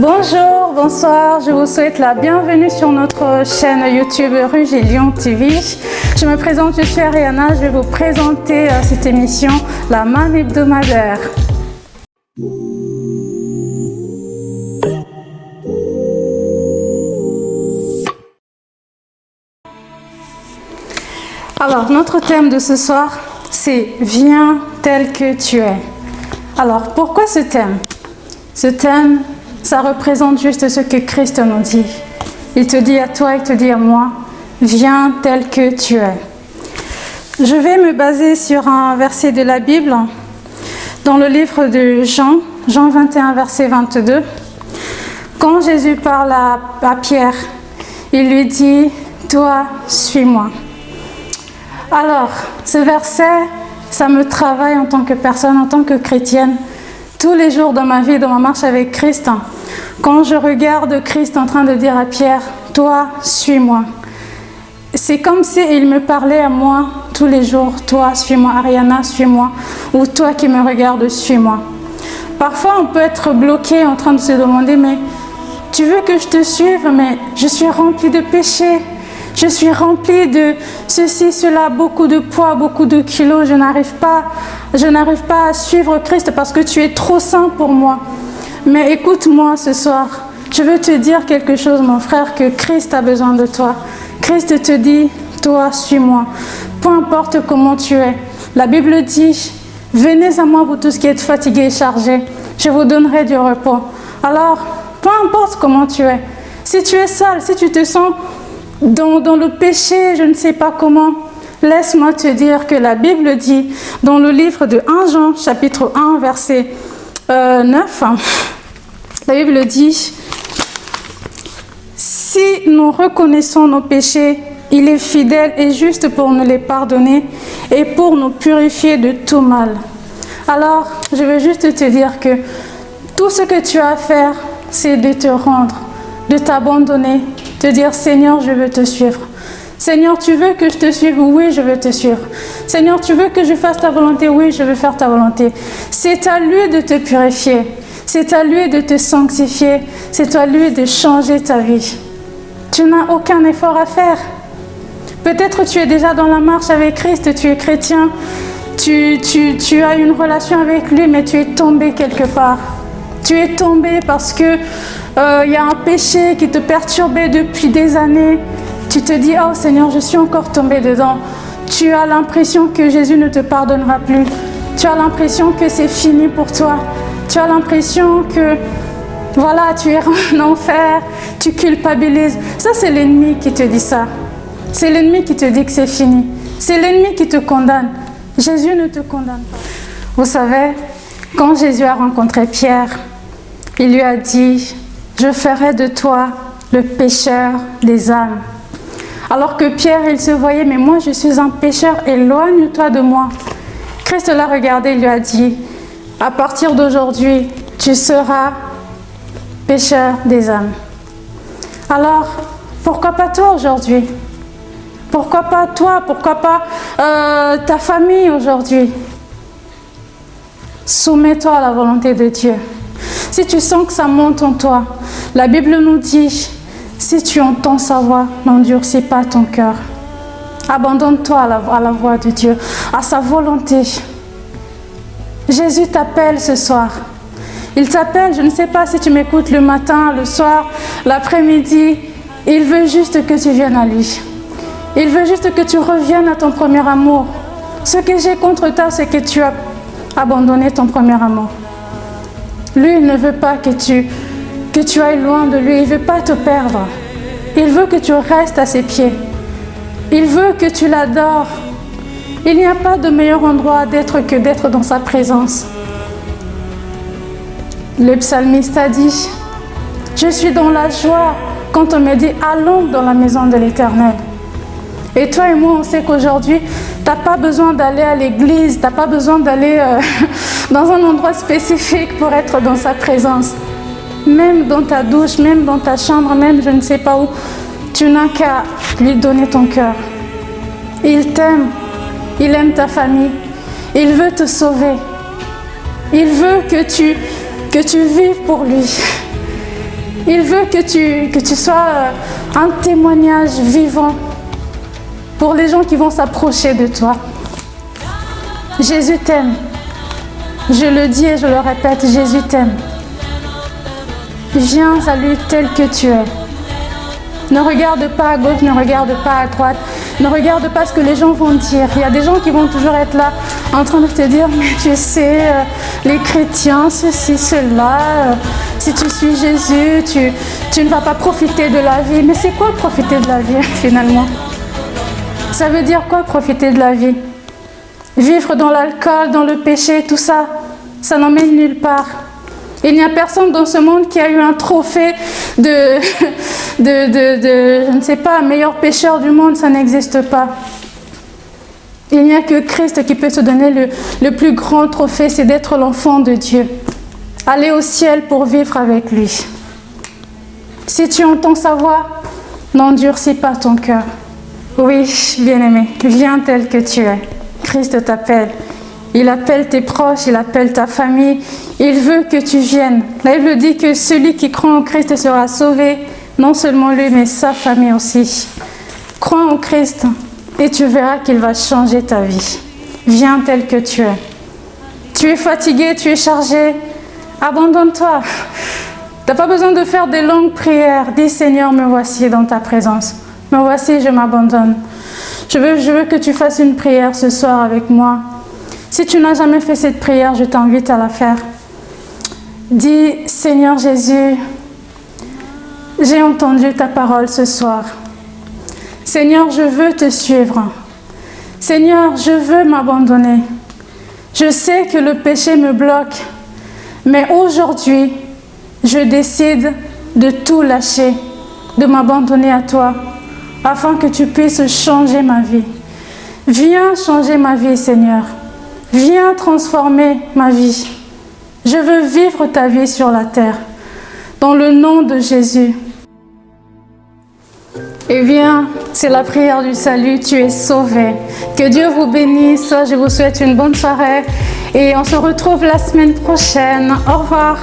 Bonjour, bonsoir, je vous souhaite la bienvenue sur notre chaîne YouTube Rouge et Lion TV. Je me présente, je suis Ariana, je vais vous présenter cette émission, la manne hebdomadaire. Alors, notre thème de ce soir, c'est « Viens tel que tu es ». Alors, pourquoi ce thème? Ce thème, ça représente juste ce que Christ nous dit. Il te dit à toi, il te dit à moi, « Viens tel que tu es ». Je vais me baser sur un verset de la Bible, dans le livre de Jean 21, verset 22. Quand Jésus parle à Pierre, il lui dit, « Toi, suis-moi ». Alors, ce verset, ça me travaille en tant que personne, en tant que chrétienne. Tous les jours dans ma vie, dans ma marche avec Christ, quand je regarde Christ en train de dire à Pierre, « Toi, suis-moi ». C'est comme s'il me parlait à moi tous les jours, « Toi, suis-moi, Ariana, suis-moi » ou « Toi qui me regardes, suis-moi ». Parfois, on peut être bloqué en train de se demander, « Mais tu veux que je te suive, mais je suis rempli de péchés. Je suis remplie de ceci, cela, beaucoup de poids, beaucoup de kilos. Je n'arrive pas à suivre Christ parce que tu es trop saint pour moi. » Mais écoute-moi ce soir. Je veux te dire quelque chose, mon frère, que Christ a besoin de toi. Christ te dit, toi, suis-moi. Peu importe comment tu es. La Bible dit, venez à moi vous tous qui êtes fatigués et chargés. Je vous donnerai du repos. Alors, peu importe comment tu es. Si tu es sale, si tu te sens dans le péché, je ne sais pas comment, laisse-moi te dire que la Bible dit, dans le livre de 1 Jean, chapitre 1, verset 9, la Bible dit, « Si nous reconnaissons nos péchés, il est fidèle et juste pour nous les pardonner et pour nous purifier de tout mal. » Alors, je veux juste te dire que tout ce que tu as à faire, c'est de te rendre, de t'abandonner, te dire, Seigneur, je veux te suivre. Seigneur, tu veux que je te suive? Oui, je veux te suivre. Seigneur, tu veux que je fasse ta volonté? Oui, je veux faire ta volonté. C'est à lui de te purifier. C'est à lui de te sanctifier. C'est à lui de changer ta vie. Tu n'as aucun effort à faire. Peut-être tu es déjà dans la marche avec Christ, tu es chrétien, tu as une relation avec lui, mais tu es tombé quelque part. Tu es tombé parce que y a un péché qui te perturbait depuis des années. Tu te dis, oh Seigneur, je suis encore tombé dedans. Tu as l'impression que Jésus ne te pardonnera plus. Tu as l'impression que c'est fini pour toi. Tu as l'impression que, voilà, tu es en enfer, tu culpabilises. Ça, c'est l'ennemi qui te dit ça. C'est l'ennemi qui te dit que c'est fini. C'est l'ennemi qui te condamne. Jésus ne te condamne pas. Vous savez, quand Jésus a rencontré Pierre, il lui a dit, je ferai de toi le pécheur des âmes. Alors que Pierre, il se voyait, mais moi je suis un pécheur, éloigne-toi de moi. Christ l'a regardé, il lui a dit, à partir d'aujourd'hui, tu seras pécheur des âmes. Alors, pourquoi pas toi aujourd'hui? Pourquoi pas toi? Pourquoi pas ta famille aujourd'hui? Soumets-toi à la volonté de Dieu. Si tu sens que ça monte en toi, la Bible nous dit, si tu entends sa voix, n'endurcis pas ton cœur. Abandonne-toi à la voix de Dieu, à sa volonté. Jésus t'appelle ce soir. Il t'appelle, je ne sais pas si tu m'écoutes le matin, le soir, l'après-midi. Il veut juste que tu viennes à lui. Il veut juste que tu reviennes à ton premier amour. Ce que j'ai contre toi, c'est que tu as abandonné ton premier amour. Lui, il ne veut pas que tu ailles loin de lui. Il ne veut pas te perdre. Il veut que tu restes à ses pieds. Il veut que tu l'adores. Il n'y a pas de meilleur endroit d'être que d'être dans sa présence. Le psalmiste a dit, « Je suis dans la joie quand on me dit, allons dans la maison de l'Éternel. » Et toi et moi, on sait qu'aujourd'hui, tu n'as pas besoin d'aller à l'église, tu n'as pas besoin d'aller dans un endroit spécifique pour être dans sa présence. Même dans ta douche, même dans ta chambre, même je ne sais pas où, tu n'as qu'à lui donner ton cœur. Il t'aime, il aime ta famille, il veut te sauver. Il veut que tu vives pour lui. Il veut que tu sois un témoignage vivant pour les gens qui vont s'approcher de toi. Jésus t'aime. Je le dis et je le répète, Jésus t'aime. Viens à lui tel que tu es. Ne regarde pas à gauche, ne regarde pas à droite, ne regarde pas ce que les gens vont dire. Il y a des gens qui vont toujours être là en train de te dire, mais tu sais, les chrétiens, ceci, cela, si tu suis Jésus, tu ne vas pas profiter de la vie. Mais c'est quoi profiter de la vie finalement? Ça veut dire quoi profiter de la vie? Vivre dans l'alcool, dans le péché, tout ça, ça n'emmène nulle part. Il n'y a personne dans ce monde qui a eu un trophée de je ne sais pas, meilleur pécheur du monde, ça n'existe pas. Il n'y a que Christ qui peut te donner le plus grand trophée, c'est d'être l'enfant de Dieu. Aller au ciel pour vivre avec lui. Si tu entends sa voix, n'endurcis pas ton cœur. Oui, bien-aimé, viens tel que tu es. Christ t'appelle. Il appelle tes proches, il appelle ta famille. Il veut que tu viennes. La Bible dit que celui qui croit en Christ sera sauvé, non seulement lui, mais sa famille aussi. Crois en Christ et tu verras qu'il va changer ta vie. Viens tel que tu es. Tu es fatigué, tu es chargé. Abandonne-toi. Tu n'as pas besoin de faire des longues prières. Dis Seigneur, me voici dans ta présence. Me voici, je m'abandonne. Je veux que tu fasses une prière ce soir avec moi. Si tu n'as jamais fait cette prière, je t'invite à la faire. Dis, Seigneur Jésus, j'ai entendu ta parole ce soir. Seigneur, je veux te suivre. Seigneur, je veux m'abandonner. Je sais que le péché me bloque, mais aujourd'hui, je décide de tout lâcher, de m'abandonner à toi, afin que tu puisses changer ma vie. Viens changer ma vie, Seigneur. Viens transformer ma vie. Je veux vivre ta vie sur la terre. Dans le nom de Jésus. Eh bien, c'est la prière du salut. Tu es sauvé. Que Dieu vous bénisse. Je vous souhaite une bonne soirée. Et on se retrouve la semaine prochaine. Au revoir.